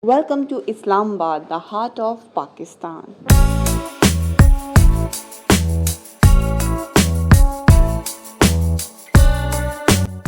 Welcome to Islamabad, the heart of Pakistan.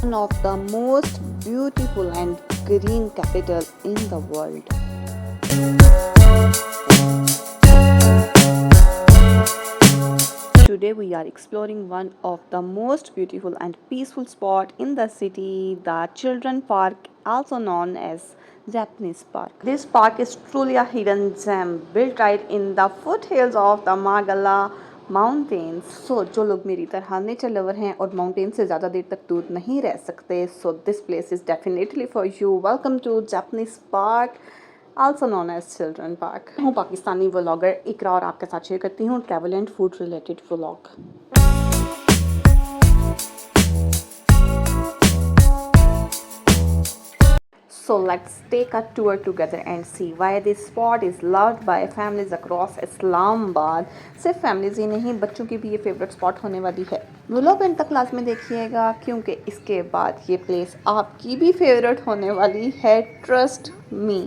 One of the most beautiful and green capitals in the world. Today we are exploring one of the most beautiful and peaceful spot in the city, the Children Park, also known as Japanese Park. This park is truly a hidden gem built right in the foothills of the Magala Mountains. So जो लोग मेरी तरह nature lover हैं और mountain से ज़्यादा देर तक दूर नहीं रह सकते, so this place is definitely for you. Welcome to Japanese Park, also known as Children Park. हूँ पाकिस्तानी व्लॉगर इकरा और आपके साथ शेयर करती हूँ travel and food related vlog. So let's take a tour together and see why this spot is loved by families across Islamabad. सिर्फ families ही नहीं, बच्चों की भी ये फेवरेट स्पॉट होने वाली है. व्लॉग एंड तक क्लास में देखिएगा क्योंकि इसके बाद ये प्लेस आपकी भी फेवरेट होने वाली है. Trust me.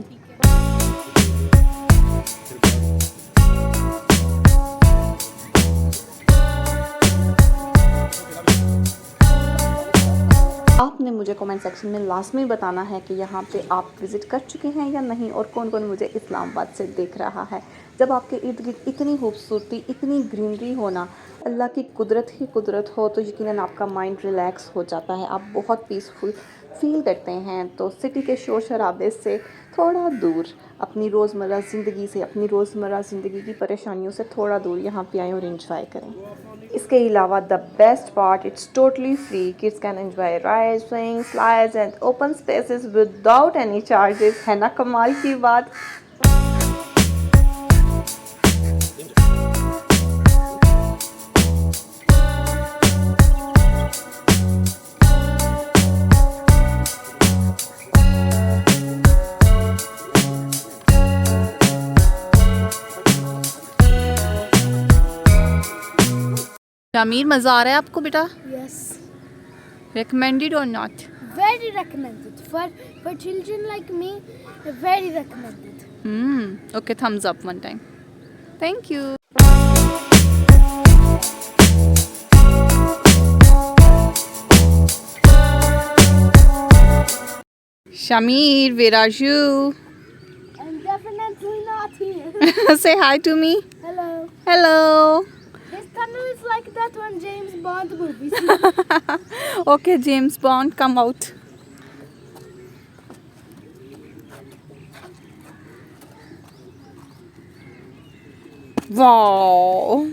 आपने मुझे कमेंट सेक्शन में लाजमी बताना है कि यहाँ पे आप विज़िट कर चुके हैं या नहीं और कौन कौन मुझे इस्लामाबाद से देख रहा है. जब आपके इर्द गिर्द इतनी खूबसूरती, इतनी ग्रीनरी होना, अल्लाह की कुदरत ही कुदरत हो तो यकीनन आपका माइंड रिलैक्स हो जाता है, आप बहुत पीसफुल फील करते हैं. तो सिटी के शोर शराबे से थोड़ा दूर, अपनी रोज़मर्रा ज़िंदगी से, अपनी रोज़मर्रा ज़िंदगी की परेशानियों से थोड़ा दूर यहाँ पे आएँ और इंजॉय करें. इसके अलावा the best part, it's totally free. Kids can enjoy rides, swing, slides and open spaces without any charges. है ना कमाल की बात. शामीर, मज़ा आ रहा है आपको बेटा? Yes. Recommended or not? Very recommended. For children like me, very recommended. Okay, thumbs up one time. Thank you. Shamir, where are you? I'm definitely not here. Say hi to me. Hello. Hello. This tunnel is like that one James Bond movie. Okay, James Bond, come out. Wow.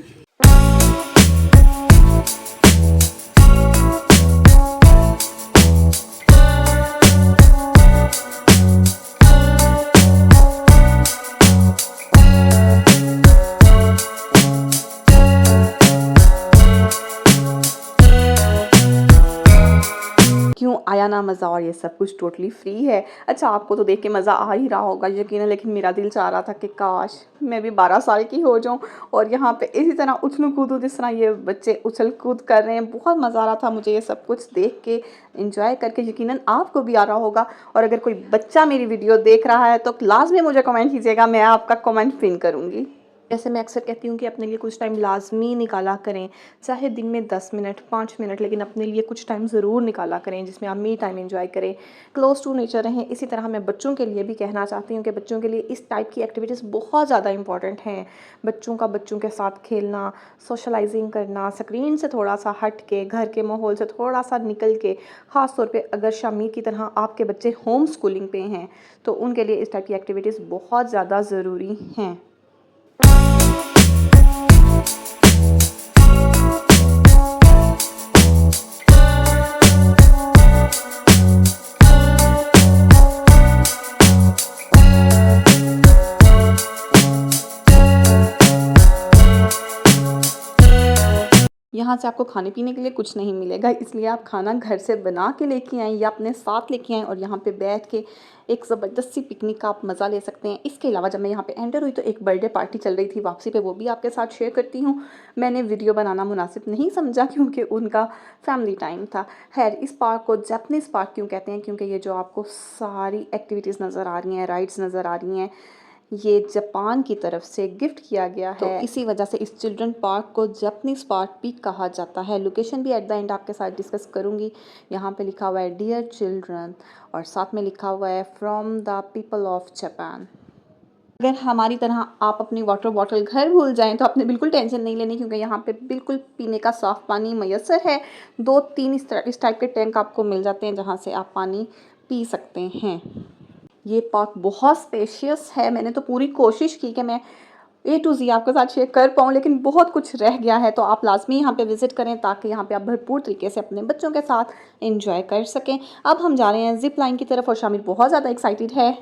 क्यों आया ना मज़ा, और ये सब कुछ totally free है. अच्छा, आपको तो देख के मज़ा आ ही रहा होगा यकीनन, लेकिन मेरा दिल चाह रहा था कि काश मैं भी 12 साल की हो जाऊं और यहाँ पे इसी तरह उछलूं कूदूं जिस तरह ये बच्चे उछल कूद कर रहे हैं. बहुत मज़ा आ रहा था मुझे ये सब कुछ देख के, इंजॉय करके. यकीनन आपको भी आ रहा होगा. और अगर कोई बच्चा मेरी वीडियो देख रहा है तो लाजमी मुझे कमेंट कीजिएगा, मैं आपका कमेंट पिन करूँगी. जैसे मैं अक्सर कहती हूँ कि अपने लिए कुछ टाइम लाजमी निकाला करें, चाहे दिन में 10 मिनट 5 मिनट, लेकिन अपने लिए कुछ टाइम ज़रूर निकाला करें जिसमें आप मी टाइम एंजॉय करें, क्लोज टू नेचर रहें. इसी तरह मैं बच्चों के लिए भी कहना चाहती हूँ कि बच्चों के लिए इस टाइप की एक्टिविटीज़ बहुत ज़्यादा इंपॉर्टेंट हैं. बच्चों के साथ खेलना, सोशलाइजिंग करना, स्क्रीन से थोड़ा सा हट के, घर के माहौल से थोड़ा सा निकल के. ख़ास तौर पर अगर शामीर की तरह आपके बच्चे होम स्कूलिंग पे हैं तो उनके लिए इस टाइप की एक्टिविटीज़ बहुत ज़्यादा ज़रूरी हैं. यहाँ से आपको खाने पीने के लिए कुछ नहीं मिलेगा, इसलिए आप खाना घर से बना के लेके आएँ या अपने साथ लेके आएँ और यहाँ पे बैठ के एक ज़बरदस्त सी पिकनिक का आप मज़ा ले सकते हैं। इसके अलावा जब मैं यहाँ पे एंटर हुई तो एक बर्थडे पार्टी चल रही थी वापसी पे, वो भी आपके साथ शेयर करती हूँ। मैंने वीडियो बनाना मुनासिब नहीं समझा क्योंकि उनका फैमिली टाइम था। खैर, इस पार्क को जापानीज़ पार्क क्यों कहते हैं? क्योंकि ये जो आपको सारी एक्टिविटीज़ नज़र आ रही हैं, राइड्स नज़र आ रही हैं, ये जापान की तरफ से गिफ्ट किया गया है। तो इसी वजह से इस चिल्ड्रन पार्क को जापानीज़ पार्क भी कहा जाता है। लोकेशन भी एट द एंड आपके साथ डिस्कस करूँगी। यहाँ पे लिखा हुआ है डियर चिल्ड्रन और साथ में लिखा हुआ है from the people of Japan. अगर हमारी तरह आप अपनी वाटर बॉटल घर भूल जाएं तो आपने बिल्कुल टेंशन नहीं लेनी, क्योंकि यहाँ पे बिल्कुल पीने का साफ़ पानी मैसर है। 2-3 इस टाइप के टैंक आपको मिल जाते हैं जहाँ से आप पानी पी सकते हैं। ये पार्क बहुत स्पेशियस है। मैंने तो पूरी कोशिश की कि मैं A to Z आपके साथ शेयर कर पाऊँ, लेकिन बहुत कुछ रह गया है। तो आप लाज़मी यहाँ पे विज़िट करें ताकि यहाँ पे आप भरपूर तरीके से अपने बच्चों के साथ एंजॉय कर सकें। अब हम जा रहे हैं ज़िप लाइन की तरफ और शामिर बहुत ज़्यादा एक्साइटेड है।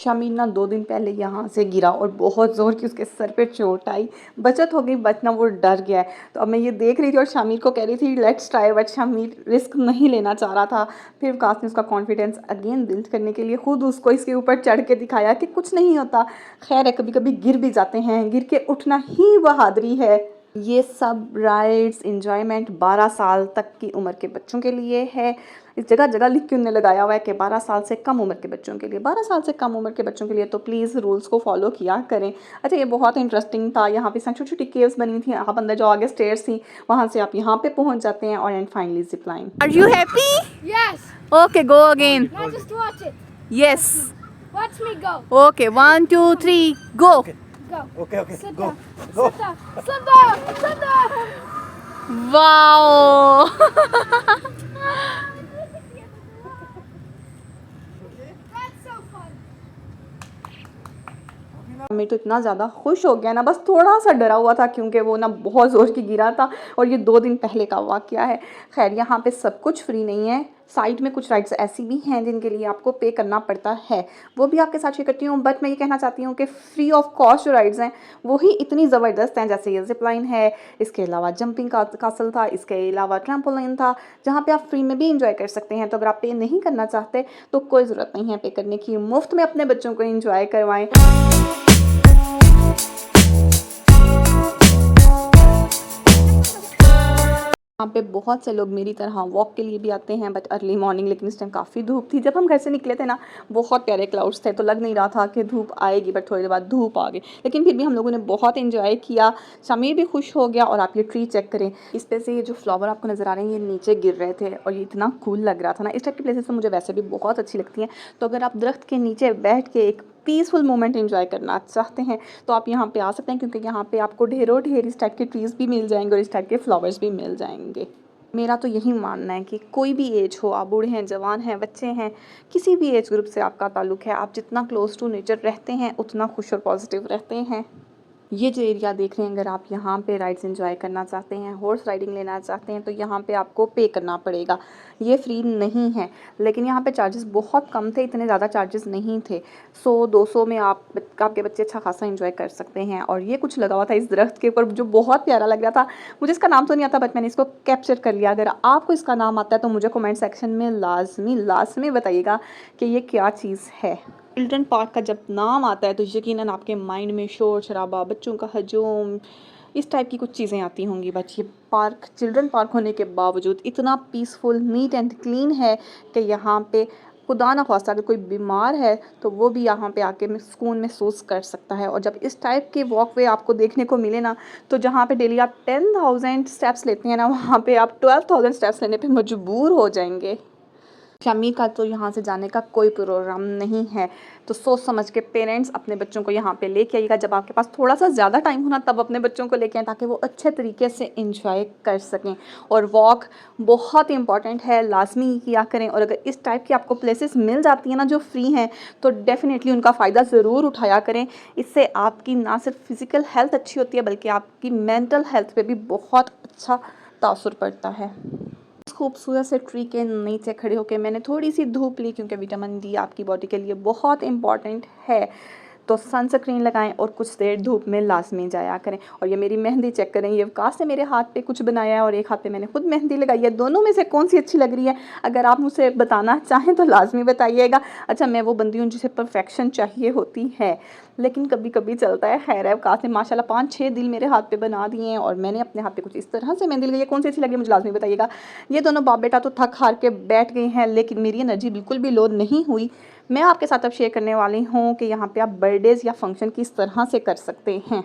शामीर ना 2 दिन पहले यहाँ से गिरा और बहुत ज़ोर की उसके सर पे चोट आई। बचत हो गई, बचना वो डर गया है। तो अब मैं ये देख रही थी और शामीर को कह रही थी let's try, but Shamir risk नहीं लेना चाह रहा था। फिर विकास ने उसका कॉन्फिडेंस अगेन बिल्ड करने के लिए खुद उसको इसके ऊपर चढ़ के दिखाया कि कुछ नहीं होता। खैर है, कभी कभी गिर भी जाते हैं, गिर के उठना ही बहादुरी है। ये सब राइड्स इंजॉयमेंट 12 साल तक की उम्र के बच्चों के लिए है। इस जगह जगह लिख के उन्होंने लगाया हुआ है कि 12 साल से कम उम्र के बच्चों के लिए। 12 साल से कम उम्र के बच्चों के लिए तो प्लीज़ रूल्स को फॉलो किया करें। अच्छा, ये बहुत इंटरेस्टिंग था। यहाँ पे छोटी छोटी केव्स बनी थी, आप अंदर जो आगे स्टेयर्स थी वहाँ से आप यहाँ पे पहुँच जाते हैं। और and finally zip line. Are you happy? Yes. Okay, go again. Now just watch it. Yes, Watch me go. Okay, 1 2 3 go. Go. Okay, Sit go. down. Go. Sit down. Sit down. Sit down. Wow That's so fun. मैं तो इतना ज़्यादा खुश हो गया ना, बस थोड़ा सा डरा हुआ था क्योंकि वो ना बहुत ज़ोर की गिरा था और ये 2 दिन पहले का वाक़या है। खैर, यहाँ पे सब कुछ फ्री नहीं है। साइड में कुछ राइड्स ऐसी भी हैं जिनके लिए आपको पे करना पड़ता है, वो भी आपके साथ शेयर करती हूँ। बट मैं ये कहना चाहती हूँ कि फ्री ऑफ कॉस्ट जो राइड्स हैं वो ही इतनी ज़बरदस्त हैं, जैसे ये जिप लाइन है, इसके अलावा जंपिंग कासल था, इसके अलावा ट्रैम्पोलिन था, जहाँ पे आप फ्री में भी इंजॉय कर सकते हैं। तो अगर आप पे नहीं करना चाहते तो कोई ज़रूरत नहीं है पे करने की, मुफ्त में अपने बच्चों को इंजॉय करवाएं। यहाँ पे बहुत से लोग मेरी तरह वॉक के लिए भी आते हैं, बट अर्ली मॉर्निंग, लेकिन इस टाइम काफ़ी धूप थी। जब हम घर से निकले थे ना, बहुत प्यारे क्लाउड्स थे, तो लग नहीं रहा था कि धूप आएगी, बट थोड़ी देर बाद धूप आ गई। लेकिन फिर भी हम लोगों ने बहुत एंजॉय किया, शामिर भी खुश हो गया। और आप ये ट्री चेक करें, इस पे से ये जो फ्लावर आपको नज़र आ रहे हैं ये नीचे गिर रहे थे और ये इतना कूल लग रहा था ना। इस टाइप की प्लेसेस तो मुझे वैसे भी बहुत अच्छी लगती हैं। तो अगर आप दरख्त के नीचे बैठ के एक पीसफुल मोमेंट एंजॉय करना चाहते हैं तो आप यहाँ पे आ सकते हैं, क्योंकि यहाँ पे आपको ढेरों ढेर इस टाइप के ट्रीज़ भी मिल जाएंगे और इस टाइप के फ्लावर्स भी मिल जाएंगे। मेरा तो यही मानना है कि कोई भी एज हो, आप बूढ़े हैं, जवान हैं, बच्चे हैं, किसी भी एज ग्रुप से आपका ताल्लुक़ है, आप जितना क्लोज टू नेचर रहते हैं उतना खुश और पॉजिटिव रहते हैं। ये जो एरिया देख रहे हैं, अगर आप यहाँ पे राइड्स एंजॉय करना चाहते हैं, हॉर्स राइडिंग लेना चाहते हैं, तो यहाँ पे आपको पे करना पड़ेगा। ये फ्री नहीं है, लेकिन यहाँ पे चार्जेस बहुत कम थे, इतने ज़्यादा चार्जेस नहीं थे। 100-200 में आपके बच्चे अच्छा खासा एंजॉय कर सकते हैं। और ये कुछ लगा हुआ था इस दरख्त के ऊपर जो बहुत प्यारा लग रहा था। मुझे इसका नाम तो नहीं आता, बट मैंने इसको कैप्चर कर लिया। अगर आपको इसका नाम आता है तो मुझे कमेंट सेक्शन में लाजमी बताइएगा कि ये क्या चीज़ है। चिल्ड्रन पार्क का जब नाम आता है तो यकीनन आपके माइंड में शोर शराबा, बच्चों का हजूम, इस टाइप की कुछ चीज़ें आती होंगी। बट ये पार्क चिल्ड्रन पार्क होने के बावजूद इतना पीसफुल, नीट एंड क्लीन है कि यहाँ पे खुदा ना ख्वास्ता अगर कोई बीमार है तो वो भी यहाँ पे आके सुकून महसूस कर सकता है। और जब इस टाइप के वॉकवे आपको देखने को मिले ना, तो जहाँ पे डेली आप 10,000 स्टेप्स लेते हैं ना, वहाँ पे आप 12,000 स्टेप्स लेने पे मजबूर हो जाएंगे। कश्मीर का तो यहाँ से जाने का कोई प्रोग्राम नहीं है, तो सोच समझ के पेरेंट्स अपने बच्चों को यहाँ पे लेके आइएगा। जब आपके पास थोड़ा सा ज़्यादा टाइम होना तब अपने बच्चों को लेके आएँ, ताकि वो अच्छे तरीके से इंजॉय कर सकें। और वॉक बहुत इंपॉर्टेंट है, लाजमी किया करें। और अगर इस टाइप की आपको प्लेसेस मिल जाती हैं ना जो फ्री हैं, तो डेफ़िनेटली उनका फ़ायदा ज़रूर उठाया करें। इससे आपकी ना सिर्फ फ़िज़िकल हेल्थ अच्छी होती है, बल्कि आपकी मेंटल हेल्थ पे भी बहुत अच्छा तासुर पड़ता है। खूबसूरत से ट्री के नीचे खड़े होकर मैंने थोड़ी सी धूप ली, क्योंकि विटामिन डी आपकी बॉडी के लिए बहुत इंपॉर्टेंट है। तो सनस्क्रीन लगाएं और कुछ देर धूप में लाजमी जाया करें। और ये मेरी मेहंदी चेक करें, ये वकास ने मेरे हाथ पे कुछ बनाया है और एक हाथ पे मैंने खुद मेहंदी लगाई है। दोनों में से कौन सी अच्छी लग रही है, अगर आप मुझसे बताना चाहें तो लाजमी बताइएगा। अच्छा, मैं वो बंदी हूँ जिसे परफेक्शन चाहिए होती है, लेकिन कभी कभी चलता है। खैर है, वकास ने माशाल्लाह 5-6 दिल मेरे हाथ पे बना दिए हैं और मैंने अपने हाथ पे कुछ इस तरह से मेहंदी लगाई है। कौन सी अच्छी लगी मुझे लाजमी बताइएगा। ये दोनों बाप बेटा तो थक हार के बैठ गए हैं, लेकिन मेरी एनर्जी बिल्कुल भी लो नहीं हुई। मैं आपके साथ अब शेयर करने वाली हूँ कि यहाँ पे आप बर्थडेज या फंक्शन किस तरह से कर सकते हैं।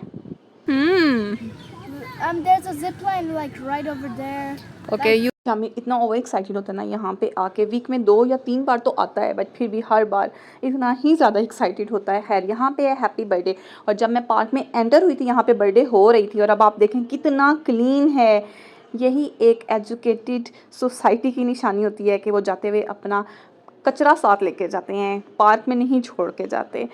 There's a zip line like right over there. Okay, you हमें इतना ओवर एक्साइटेड होता है ना यहाँ पे आके, वीक में 2 या 3 बार तो आता है, बट फिर भी हर बार इतना ही ज़्यादा एक्साइटेड होता है। खैर, यहाँ पे है हैप्पी बर्थडे। और जब मैं पार्क में एंटर हुई थी, यहाँ पे बर्थडे हो रही थी। और अब आप देखें कितना क्लीन है। यही एक एजुकेटेड सोसाइटी की निशानी होती है कि वो जाते हुए अपना कचरा साथ लेके जाते हैं, पार्क में नहीं छोड़ के जाते।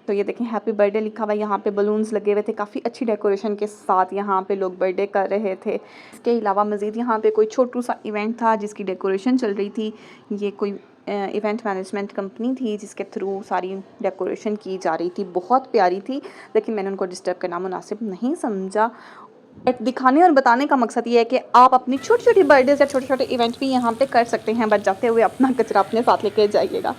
तो ये देखें हैप्पी बर्थडे लिखा हुआ है, यहाँ पे बलून्स लगे हुए थे, काफ़ी अच्छी डेकोरेशन के साथ यहाँ पे लोग बर्थडे कर रहे थे। इसके अलावा मज़ीद यहाँ पे कोई छोटू सा इवेंट था जिसकी डेकोरेशन चल रही थी। ये कोई इवेंट मैनेजमेंट कंपनी थी जिसके थ्रू सारी डेकोरेशन की जा रही थी, बहुत प्यारी थी, लेकिन मैंने उनको डिस्टर्ब करना मुनासिब नहीं समझा। बट दिखाने और बताने का मकसद ये है कि आप अपनी छोटी छोटी बर्थडेज या छोटे छोटे इवेंट भी यहाँ पे कर सकते हैं, बट जाते हुए अपना कचरा अपने साथ लेके जाइएगा।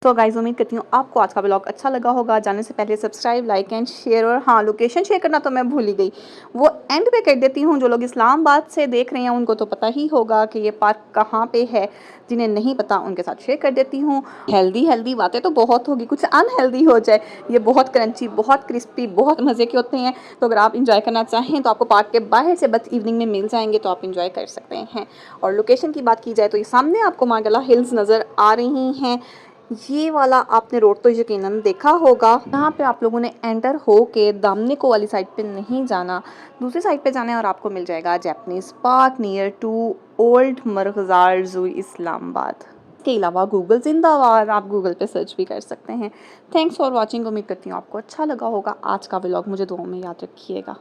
तो गाइज़, उम्मीद करती हूँ आपको आज का ब्लॉग अच्छा लगा होगा। जाने से पहले सब्सक्राइब, लाइक एंड शेयर, और हाँ, लोकेशन शेयर करना तो मैं भूल ही गई, वो एंड पे कर देती हूँ। जो लोग इस्लामाबाद से देख रहे हैं उनको तो पता ही होगा कि ये पार्क कहाँ पे है, जिन्हें नहीं पता उनके साथ शेयर कर देती हूँ। हेल्दी बातें तो बहुत होगी, कुछ अनहेल्दी हो जाए। ये बहुत क्रंची, बहुत क्रिस्पी, बहुत मज़े के होते हैं। तो अगर आप इंजॉय करना चाहें तो आपको पार्क के बाहर से बस इवनिंग में मिल जाएंगे, तो आप इंजॉय कर सकते हैं। और लोकेशन की बात की जाए तो ये सामने आपको मार्गला हिल्स नज़र आ रही हैं। ये वाला आपने रोड तो यकीनन देखा होगा। यहाँ पे आप लोगों ने एंटर हो के दामनिको वाली साइड पे नहीं जाना, दूसरी साइड पे जाना है और आपको मिल जाएगा Japanese park near to old Marghazar zoo Islamabad. इसके अलावा गूगल जिंदाबाद, आप गूगल पे सर्च भी कर सकते हैं। Thanks for watching. उम्मीद करती हूँ आपको अच्छा लगा होगा आज का व्लॉग। मुझे दुआ में याद रखिएगा।